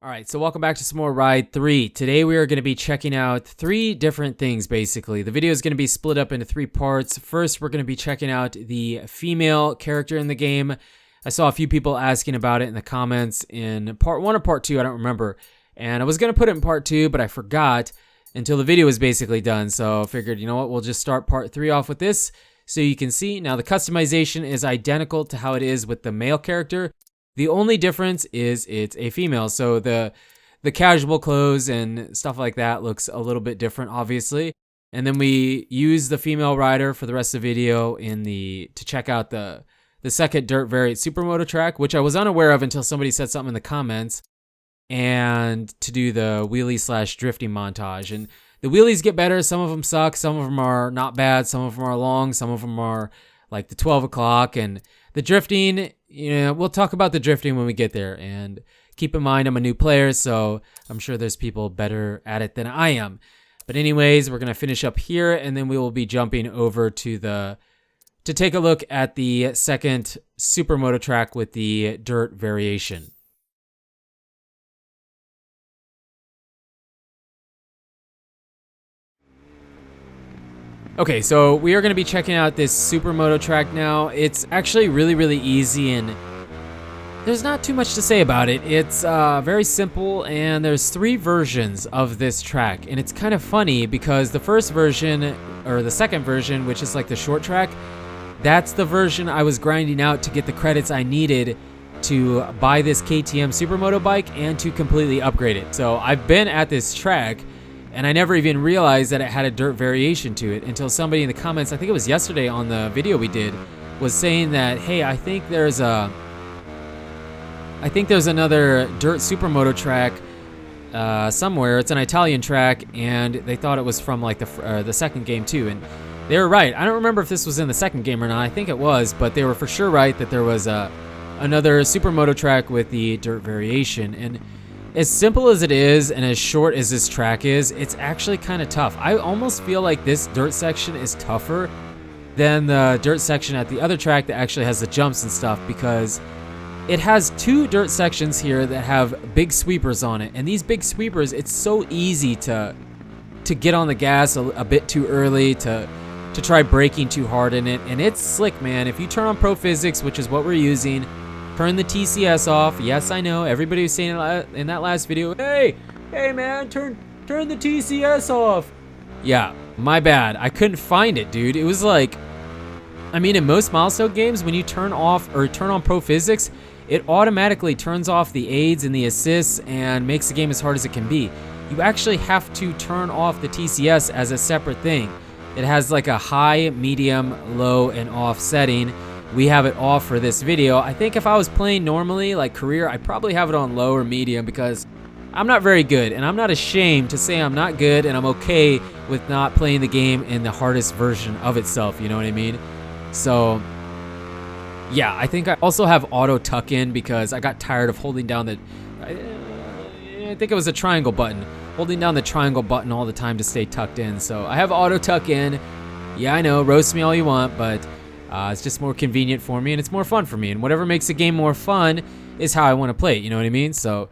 All right, so welcome back to some more Ride 3. Today we are going to be checking out 3 different things, basically. The video is going to be split up into 3 parts. First, we're going to be checking out the female character in the game. I saw a few people asking about it in the comments in part 1 or part 2, I don't remember. And I was going to put it in part 2, but I forgot until the video was basically done. So I figured, you know what, we'll just start part 3 off with this so you can see. Now, the customization is identical to how it is with the male character. The only difference is it's a female, so the casual clothes and stuff like that looks a little bit different, obviously. And then we use the female rider for the rest of the video to check out the second dirt variant Supermoto track, which I was unaware of until somebody said something in the comments, and to do the wheelie / drifting montage. And the wheelies get better. Some of them suck. Some of them are not bad. Some of them are long. Some of them are like the 12 o'clock. And the drifting, we'll talk about the drifting when we get there. And keep in mind, I'm a new player, so I'm sure there's people better at it than I am. But anyways, we're going to finish up here, and then we will be jumping over to take a look at the second Supermoto track with the dirt variation. Okay, so we are going to be checking out this Supermoto track now. It's actually really, really easy, and there's not too much to say about it. It's very simple, and there's 3 versions of this track. And it's kind of funny because the first version, or the second version, which is like the short track, that's the version I was grinding out to get the credits I needed to buy this KTM Supermoto bike and to completely upgrade it. So I've been at this track, and I never even realized that it had a dirt variation to it until somebody in the comments, I think it was yesterday on the video we did, was saying that, hey, I think there's another dirt Supermoto track somewhere. It's an Italian track, and they thought it was from like the second game too. And they were right. I don't remember if this was in the second game or not. I think it was, but they were for sure right that there was another Supermoto track with the dirt variation. And as simple as it is and as short as this track is, it's actually kind of tough. I almost feel like this dirt section is tougher than the dirt section at the other track that actually has the jumps and stuff, because it has 2 dirt sections here that have big sweepers on it. And these big sweepers, it's so easy to get on the gas a bit too early, to try braking too hard in it. And it's slick, man. If you turn on Pro Physics, which is what we're using, turn the TCS off. Yes, I know. Everybody was saying in that last video, hey man, turn the TCS off. Yeah, my bad. I couldn't find it, dude. It was like, I mean, in most milestone games, when you turn on Pro Physics, it automatically turns off the aids and the assists and makes the game as hard as it can be. You actually have to turn off the TCS as a separate thing. It has like a high, medium, low, and off setting. We have it off for this video. I think if I was playing normally, like career, I'd probably have it on low or medium, because I'm not very good, and I'm not ashamed to say I'm not good, and I'm okay with not playing the game in the hardest version of itself, you know what I mean? So yeah, I think I also have auto tuck in because I got tired of holding down I think it was a triangle button, holding down the triangle button all the time to stay tucked in. So I have auto tuck in. Yeah, I know, roast me all you want, but it's just more convenient for me, and it's more fun for me. And whatever makes the game more fun is how I want to play it, you know what I mean? So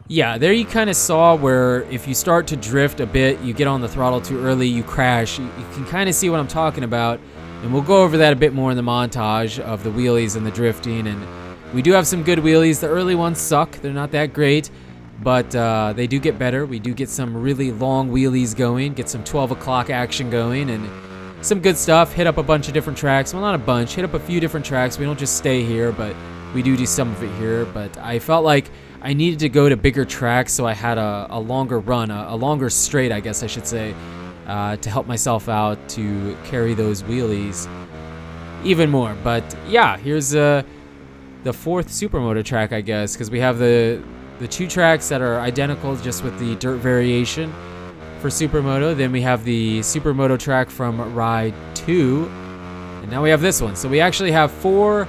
yeah, there you kind of saw where if you start to drift a bit, you get on the throttle too early, you crash. You can kind of see what I'm talking about. And we'll go over that a bit more in the montage of the wheelies and the drifting. And we do have some good wheelies. The early ones suck. They're not that great, but they do get better. We do get some really long wheelies going, get some 12 o'clock action going, and some good stuff. Hit up a bunch of different tracks. Well, not a bunch. Hit up a few different tracks. We don't just stay here, but we do some of it here. But I felt like I needed to go to bigger tracks, so I had a longer run, a longer straight, I guess I should say, to help myself out to carry those wheelies even more. But yeah, here's the 4th Supermoto track, I guess, because we have the 2 tracks that are identical just with the dirt variation for Supermoto. Then we have the Supermoto track from Ride 2, and now we have this one. So we actually have 4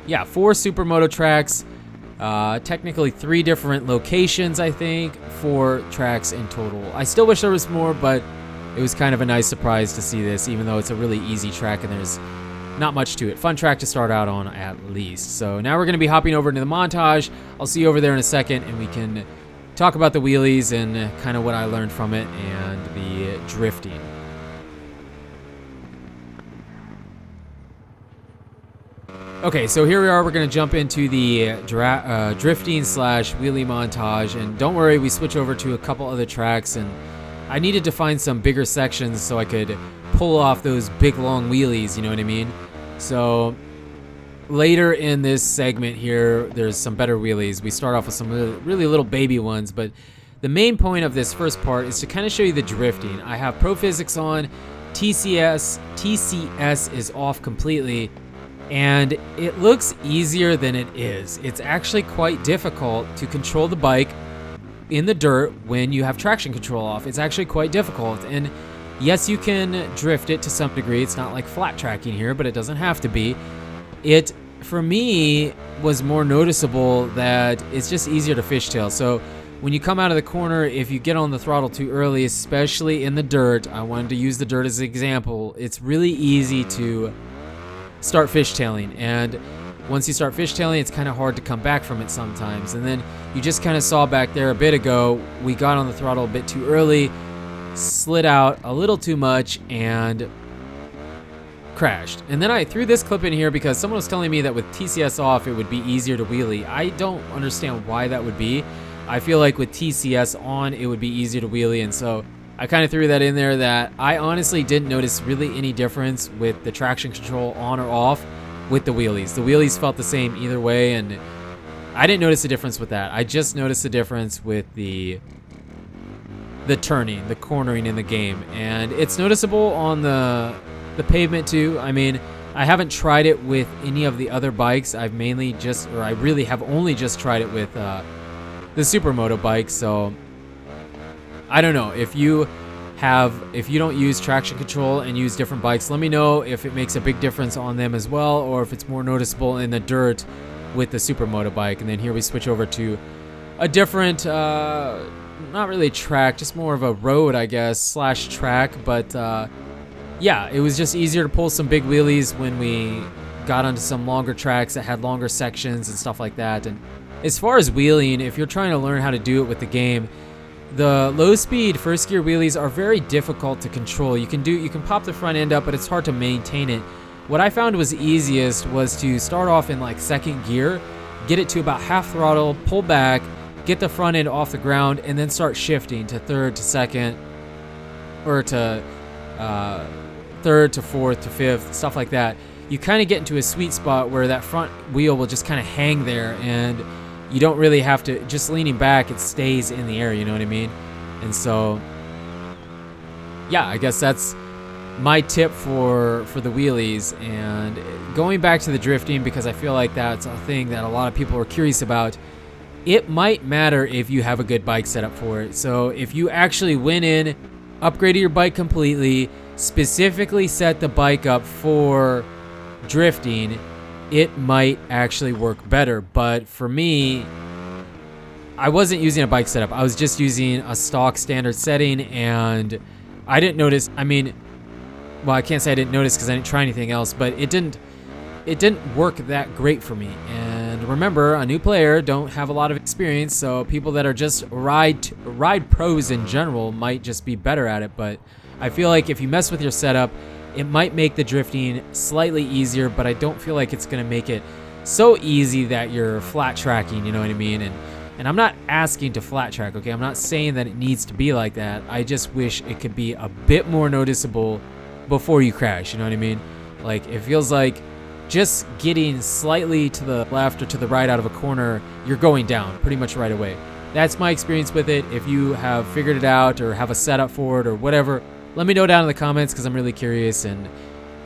Supermoto tracks. Technically 3 different locations, I think, 4 tracks in total. I still wish there was more, but it was kind of a nice surprise to see this, even though it's a really easy track and there's not much to it. Fun track to start out on at least. So now we're going to be hopping over into the montage. I'll see you over there in a second, and we can talk about the wheelies and kind of what I learned from it and the drifting. Okay, so here we are. We're going to jump into the drifting slash wheelie montage. And don't worry, we switch over to a couple other tracks. And I needed to find some bigger sections so I could pull off those big, long wheelies, you know what I mean? So later in this segment here, there's some better wheelies. We start off with some really little baby ones. But the main point of this first part is to kind of show you the drifting. I have Pro Physics on. TCS is off completely. And it looks easier than it is. It's actually quite difficult to control the bike in the dirt when you have traction control off. It's actually quite difficult. And yes, you can drift it to some degree. It's not like flat tracking here, but it doesn't have to be. It, for me, was more noticeable that it's just easier to fishtail. So when you come out of the corner, if you get on the throttle too early, especially in the dirt, I wanted to use the dirt as an example, it's really easy to start fishtailing, and once you start fishtailing, it's kind of hard to come back from it sometimes. And then you just kind of saw back there a bit ago, we got on the throttle a bit too early, slid out a little too much, and crashed. And then I threw this clip in here because someone was telling me that with TCS off, it would be easier to wheelie. I don't understand why that would be. I feel like with TCS on, it would be easier to wheelie, and so I kind of threw that in there that I honestly didn't notice really any difference with the traction control on or off with the wheelies. The wheelies felt the same either way, and I didn't notice a difference with that. I just noticed the difference with the turning, the cornering in the game. And it's noticeable on the pavement too. I mean, I haven't tried it with any of the other bikes. I really have only just tried it with the Supermoto bike, so I don't know. If you don't use traction control and use different bikes, let me know if it makes a big difference on them as well, or if it's more noticeable in the dirt with the Supermoto bike. And then here we switch over to a different, not really track, just more of a road, I guess, slash track. But yeah, it was just easier to pull some big wheelies when we got onto some longer tracks that had longer sections and stuff like that. And as far as wheeling, if you're trying to learn how to do it with the game, the low-speed first-gear wheelies are very difficult to control. You can pop the front end up, but it's hard to maintain it. What I found was easiest was to start off in like second gear, get it to about half throttle, pull back, get the front end off the ground, and then start shifting to third to second, or to third to fourth to fifth, stuff like that. You kind of get into a sweet spot where that front wheel will just kind of hang there, and you don't really have to, just leaning back, it stays in the air, you know what I mean? And so, yeah, I guess that's my tip for the wheelies. And going back to the drifting, because I feel like that's a thing that a lot of people are curious about, it might matter if you have a good bike setup for it. So if you actually went in, upgraded your bike completely, specifically set the bike up for drifting, it might actually work better. But for me, I wasn't using a bike setup. I was just using a stock standard setting, and I didn't notice. I mean, well, I can't say I didn't notice because I didn't try anything else, but it didn't work that great for me. And remember, a new player don't have a lot of experience, so people that are just ride pros in general might just be better at it. But I feel like if you mess with your setup, it might make the drifting slightly easier, but I don't feel like it's going to make it so easy that you're flat tracking, you know what I mean? And I'm not asking to flat track, okay? I'm not saying that it needs to be like that. I just wish it could be a bit more noticeable before you crash, you know what I mean? Like, it feels like just getting slightly to the left or to the right out of a corner, you're going down pretty much right away. That's my experience with it. If you have figured it out or have a setup for it or whatever, let me know down in the comments because I'm really curious, and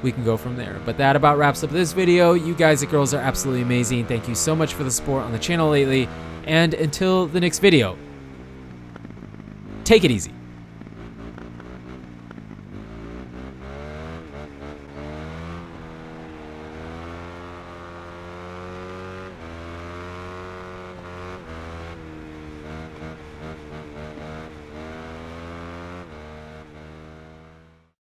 we can go from there. But that about wraps up this video. You guys and girls are absolutely amazing. Thank you so much for the support on the channel lately. And until the next video, take it easy.